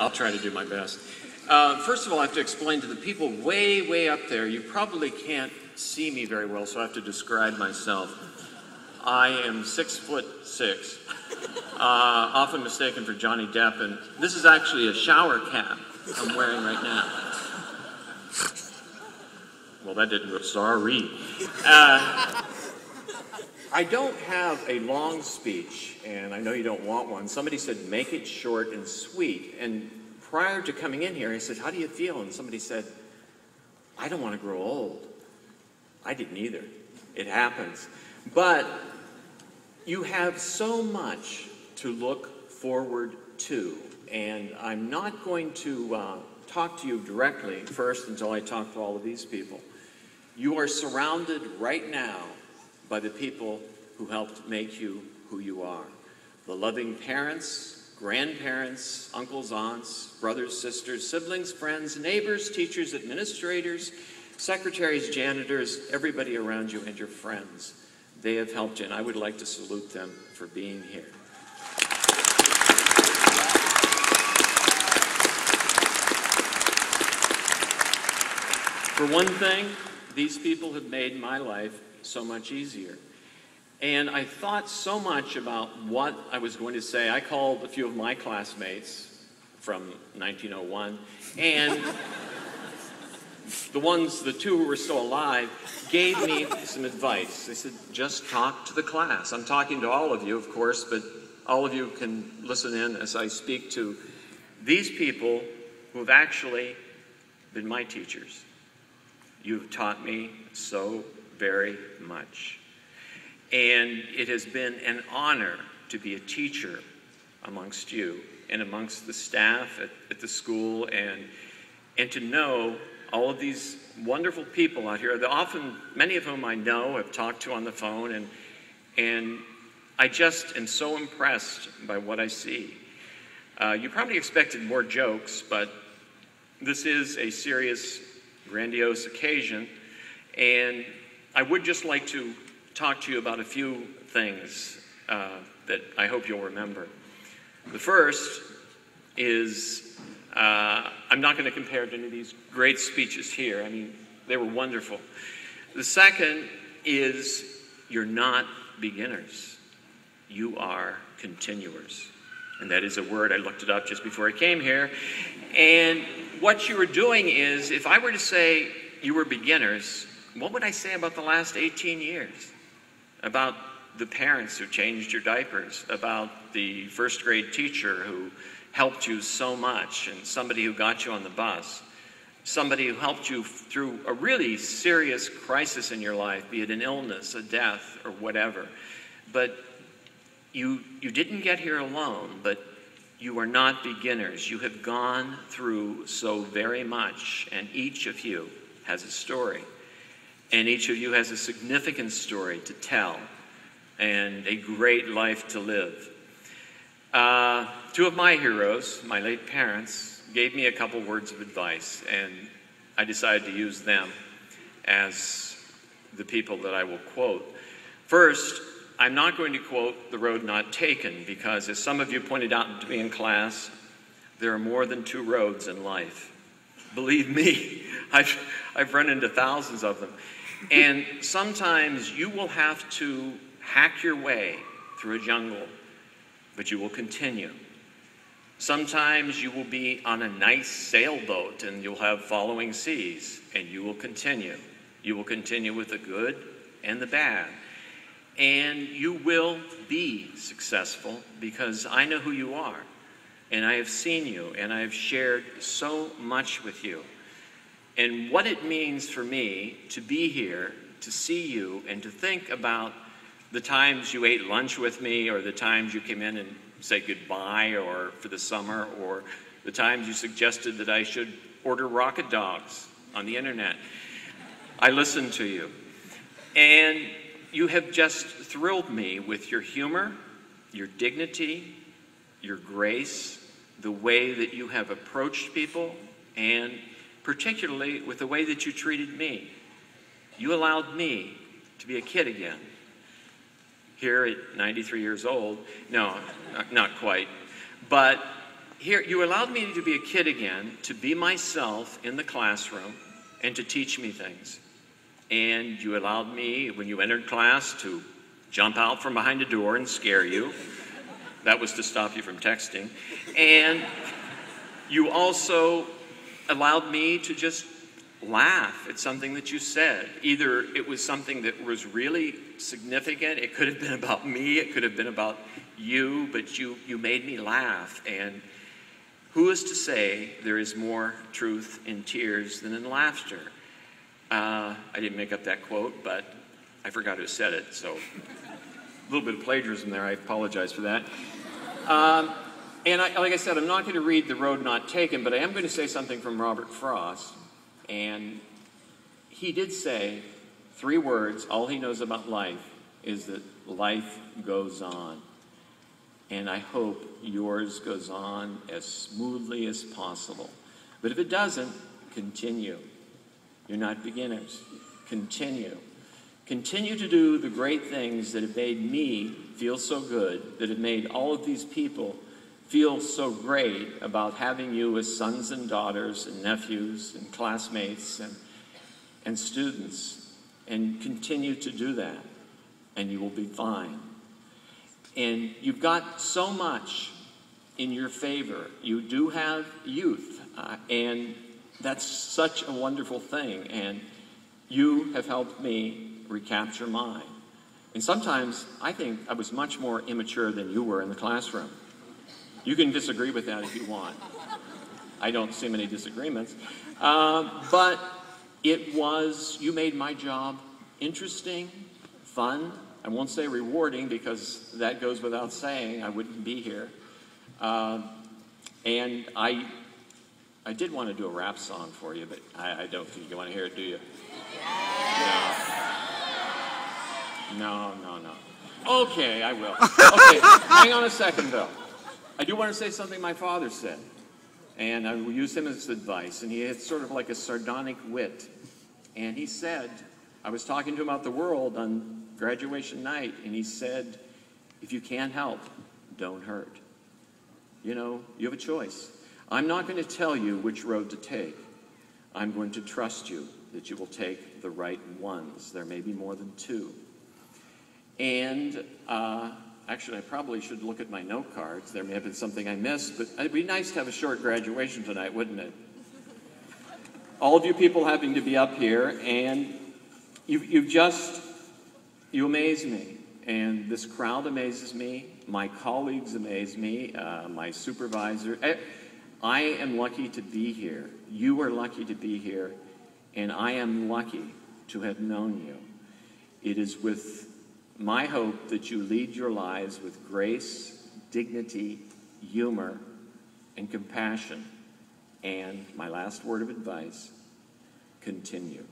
I'll try to do my best. First of all, I have to explain to the people way, way up there, you probably can't see me very well, so I have to describe myself. I am 6'6", often mistaken for Johnny Depp, and this is actually a shower cap I'm wearing right now. Well, that didn't go, sorry. I don't have a long speech, and I know you don't want one. Somebody said, make it short and sweet. And prior to coming in here, I said, how do you feel? And somebody said, I don't want to grow old. I didn't either. It happens. But you have so much to look forward to. And I'm not going to talk to you directly first until I talk to all of these people. You are surrounded right now by the people who helped make you who you are. The loving parents, grandparents, uncles, aunts, brothers, sisters, siblings, friends, neighbors, teachers, administrators, secretaries, janitors, everybody around you and your friends. They have helped you, and I would like to salute them for being here. For one thing, these people have made my life so much easier. And I thought so much about what I was going to say. I called a few of my classmates from 1901, and the two who were still alive, gave me some advice. They said, just talk to the class. I'm talking to all of you, of course, but all of you can listen in as I speak to these people who have actually been my teachers. You've taught me so very much. And it has been an honor to be a teacher amongst you and amongst the staff at the school, and to know all of these wonderful people out here, many of whom I know, have talked to on the phone, and I just am so impressed by what I see. You probably expected more jokes, but this is a serious, grandiose occasion, and I would just like to talk to you about a few things that I hope you'll remember. The first is, I'm not going to compare to any of these great speeches here. I mean, they were wonderful. The second is, you're not beginners. You are continuers. And that is a word, I looked it up just before I came here. And what you were doing is, if I were to say you were beginners, what would I say about the last 18 years? About the parents who changed your diapers, about the first grade teacher who helped you so much, and somebody who got you on the bus, somebody who helped you through a really serious crisis in your life, be it an illness, a death, or whatever. But you didn't get here alone, but you are not beginners. You have gone through so very much, and each of you has a story. And each of you has a significant story to tell and a great life to live. Two of my heroes, my late parents, gave me a couple words of advice, and I decided to use them as the people that I will quote. First, I'm not going to quote The Road Not Taken, because as some of you pointed out to me in class, there are more than two roads in life. Believe me, I've run into thousands of them. And sometimes you will have to hack your way through a jungle, but you will continue. Sometimes you will be on a nice sailboat and you'll have following seas, and you will continue. You will continue with the good and the bad. And you will be successful, because I know who you are, and I have seen you, and I have shared so much with you. And what it means for me to be here, to see you, and to think about the times you ate lunch with me, or the times you came in and said goodbye, or for the summer, or the times you suggested that I should order rocket dogs on the internet. I listened to you. And you have just thrilled me with your humor, your dignity, your grace, the way that you have approached people, and particularly with the way that you treated me. You allowed me to be a kid again. Here at 93 years old, no, not quite, but here, you allowed me to be a kid again, to be myself in the classroom, and to teach me things. And you allowed me, when you entered class, to jump out from behind a door and scare you. That was to stop you from texting. And you also allowed me to just laugh at something that you said. Either it was something that was really significant, it could have been about me, it could have been about you, but you made me laugh. And who is to say there is more truth in tears than in laughter? I didn't make up that quote, but I forgot who said it, so a little bit of plagiarism there. I apologize for that. And like I said, I'm not going to read The Road Not Taken, but I am going to say something from Robert Frost. And he did say 3 words, all he knows about life is that life goes on. And I hope yours goes on as smoothly as possible. But if it doesn't, continue. You're not beginners. Continue. Continue to do the great things that have made me feel so good, that have made all of these people feel so great about having you as sons and daughters and nephews and classmates and students. And continue to do that, and you will be fine. And you've got so much in your favor. You do have youth, and that's such a wonderful thing. And you have helped me recapture mine. And sometimes I think I was much more immature than you were in the classroom. You can disagree with that if you want. I don't see many disagreements. But you made my job interesting, fun. I won't say rewarding because that goes without saying. I wouldn't be here. And I did want to do a rap song for you, but I don't think you want to hear it, do you? No. Okay, I will. Okay, hang on a second, though. I do want to say something my father said, and I will use him as advice. And he had sort of like a sardonic wit. And he said, I was talking to him about the world on graduation night, and he said, if you can't help, don't hurt. You know, you have a choice. I'm not going to tell you which road to take. I'm going to trust you that you will take the right ones. There may be more than 2. And actually, I probably should look at my note cards. There may have been something I missed, but it'd be nice to have a short graduation tonight, wouldn't it? All of you people having to be up here, and you amaze me. And this crowd amazes me. My colleagues amaze me. My supervisor. I am lucky to be here. You are lucky to be here. And I am lucky to have known you. It is with my hope that you lead your lives with grace, dignity, humor, and compassion. And my last word of advice, continue.